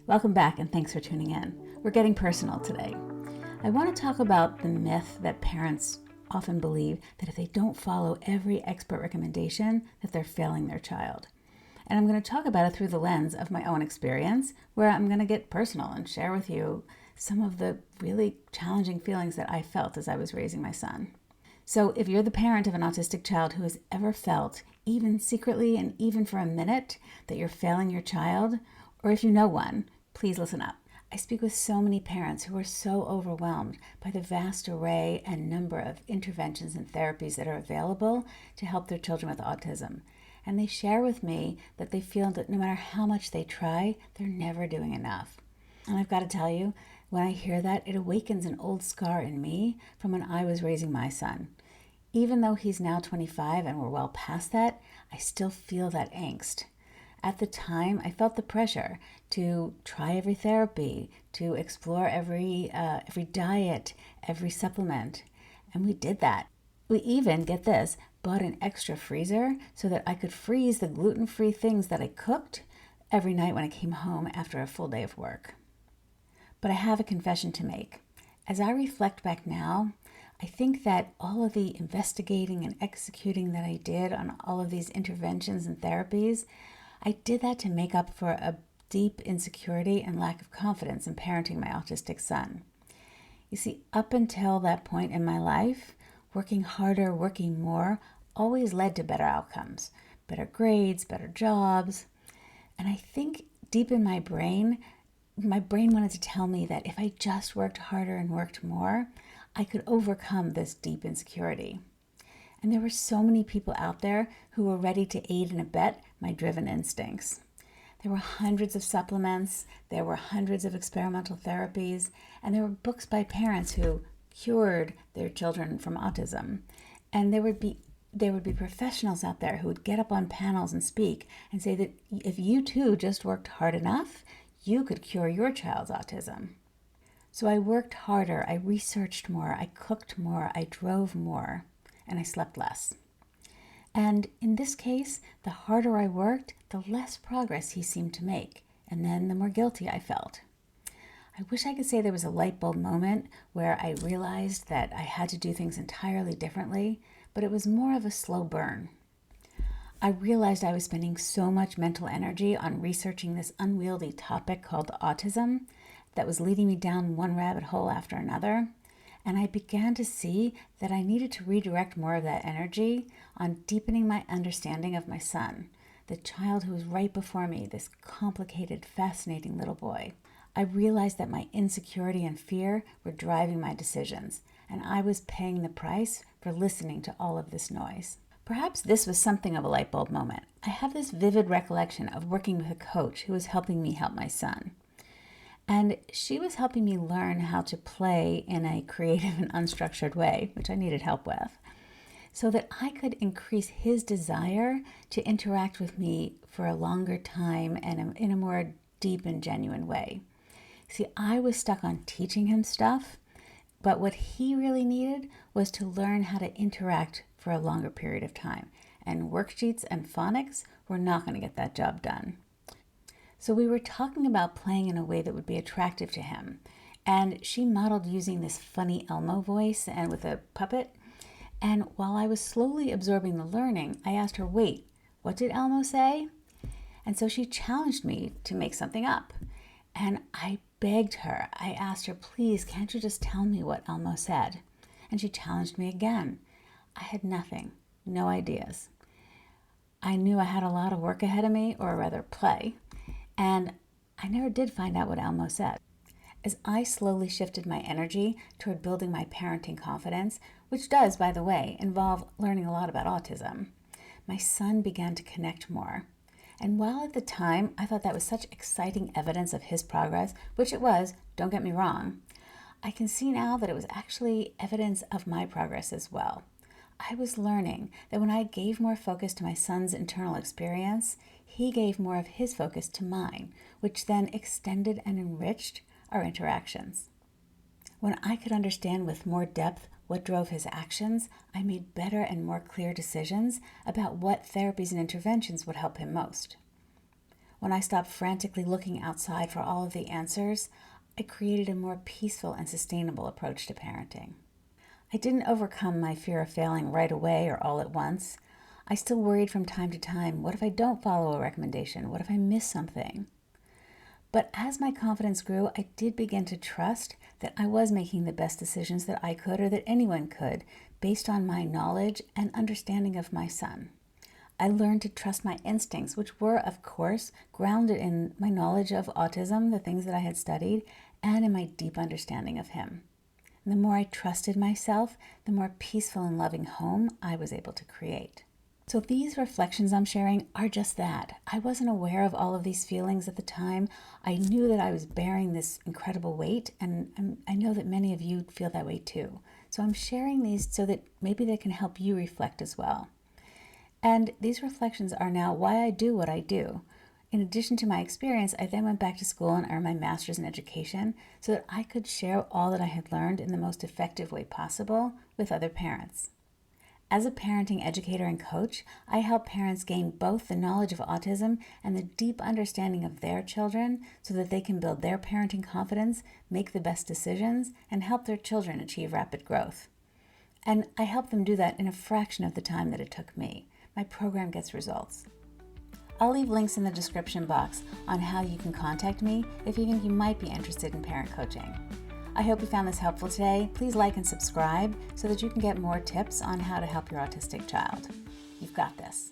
Welcome back and thanks for tuning in. We're getting personal today. I want to talk about the myth that parents often believe that if they don't follow every expert recommendation, that they're failing their child. And I'm going to talk about it through the lens of my own experience, where I'm going to get personal and share with you some of the really challenging feelings that I felt as I was raising my son. So if you're the parent of an autistic child who has ever felt, even secretly and even for a minute, that you're failing your child, or if you know one, please listen up. I speak with so many parents who are so overwhelmed by the vast array and number of interventions and therapies that are available to help their children with autism. And they share with me that they feel that no matter how much they try, they're never doing enough. And I've got to tell you, when I hear that, it awakens an old scar in me from when I was raising my son. Even though he's now 25 and we're well past that, I still feel that angst. At the time, I felt the pressure to try every therapy, to explore every diet, every supplement, and we did that. We even, get this, bought an extra freezer so that I could freeze the gluten-free things that I cooked every night when I came home after a full day of work. But I have a confession to make. As I reflect back now, I think that all of the investigating and executing that I did on all of these interventions and therapies, I did that to make up for a deep insecurity and lack of confidence in parenting my autistic son. You see, up until that point in my life, working harder, working more, always led to better outcomes, better grades, better jobs. And I think deep in my brain wanted to tell me that if I just worked harder and worked more, I could overcome this deep insecurity. And there were so many people out there who were ready to aid and abet my driven instincts. There were hundreds of supplements, there were hundreds of experimental therapies, and there were books by parents who cured their children from autism. And there would be professionals out there who would get up on panels and speak and say that if you too just worked hard enough, you could cure your child's autism. So I worked harder, I researched more, I cooked more, I drove more, and I slept less. And in this case, the harder I worked, the less progress he seemed to make, and then the more guilty I felt. I wish I could say there was a light bulb moment where I realized that I had to do things entirely differently, but it was more of a slow burn. I realized I was spending so much mental energy on researching this unwieldy topic called autism that was leading me down one rabbit hole after another, and I began to see that I needed to redirect more of that energy on deepening my understanding of my son, the child who was right before me, this complicated, fascinating little boy. I realized that my insecurity and fear were driving my decisions, and I was paying the price for listening to all of this noise. Perhaps this was something of a light bulb moment. I have this vivid recollection of working with a coach who was helping me help my son. And she was helping me learn how to play in a creative and unstructured way, which I needed help with, so that I could increase his desire to interact with me for a longer time and in a more deep and genuine way. See, I was stuck on teaching him stuff, but what he really needed was to learn how to interact for a longer period of time. And worksheets and phonics were not going to get that job done. So we were talking about playing in a way that would be attractive to him. And she modeled using this funny Elmo voice and with a puppet. And while I was slowly absorbing the learning, I asked her, wait, what did Elmo say? And so she challenged me to make something up. And I begged her. I asked her, please, can't you just tell me what Elmo said? And she challenged me again. I had nothing, no ideas. I knew I had a lot of work ahead of me, or rather play. And I never did find out what Elmo said. As I slowly shifted my energy toward building my parenting confidence, which does, by the way, involve learning a lot about autism, my son began to connect more. And while at the time I thought that was such exciting evidence of his progress, which it was, don't get me wrong, I can see now that it was actually evidence of my progress as well. I was learning that when I gave more focus to my son's internal experience, he gave more of his focus to mine, which then extended and enriched our interactions. When I could understand with more depth what drove his actions, I made better and more clear decisions about what therapies and interventions would help him most. When I stopped frantically looking outside for all of the answers, I created a more peaceful and sustainable approach to parenting. I didn't overcome my fear of failing right away or all at once. I still worried from time to time, what if I don't follow a recommendation? What if I miss something? But as my confidence grew, I did begin to trust that I was making the best decisions that I could or that anyone could based on my knowledge and understanding of my son. I learned to trust my instincts, which were, of course, grounded in my knowledge of autism, the things that I had studied, and in my deep understanding of him. And the more I trusted myself, the more peaceful and loving home I was able to create. So these reflections I'm sharing are just that. I wasn't aware of all of these feelings at the time. I knew that I was bearing this incredible weight, and I know that many of you feel that way too. So I'm sharing these so that maybe they can help you reflect as well. And these reflections are now why I do what I do. In addition to my experience, I then went back to school and earned my master's in education so that I could share all that I had learned in the most effective way possible with other parents. As a parenting educator and coach, I help parents gain both the knowledge of autism and the deep understanding of their children so that they can build their parenting confidence, make the best decisions, and help their children achieve rapid growth. And I help them do that in a fraction of the time that it took me. My program gets results. I'll leave links in the description box on how you can contact me if you think you might be interested in parent coaching. I hope you found this helpful today. Please like and subscribe so that you can get more tips on how to help your autistic child. You've got this.